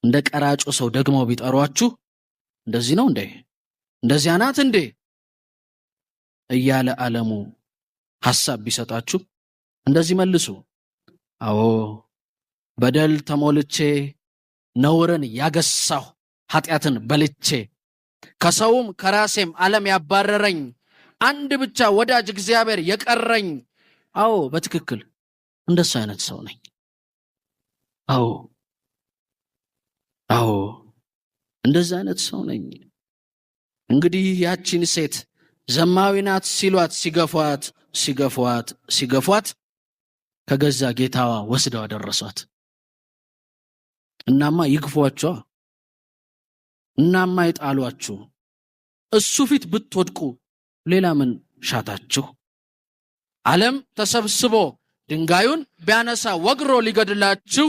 እንደ ቀራጩ ሰው ደግሞ ቢጠሯችሁ እንደዚህ ነው እንዴ እንደዚህ ናት እንዴ እያለ ዓለሙ ሐሳብ ቢሰጣችሁ እንደዚህ መልሱ። አዎ በደል ተሞልቼ ነውርን ያገሳሁ ኃጢአትን በልቼ ከሰውም ከራሴም ዓለም ያባረረኝ አንድ ብቻ ወዳጅ እግዚአብሔር የቀረኝ። አዎ በትክክል እንደሱ አይነት ሰው ነኝ። አዎ እንደዛ አይነት ሰው ነኝ። እንግዲህ ያቺን ሴት ዘማዊ ናት ሲሏት ሲገፏት ከገዛ ጌታዋ ወስደው አደረሷት። እናማ ይግፏቸው፣ እናማ ይጣሏችሁ፣ እሱ ፊት ብትወድቁ ሌላ ምን ሻታችሁ? ዓለም ተሰብስቦ ድንጋዩን ቢያነሳ ወግሮ ሊገድላችሁ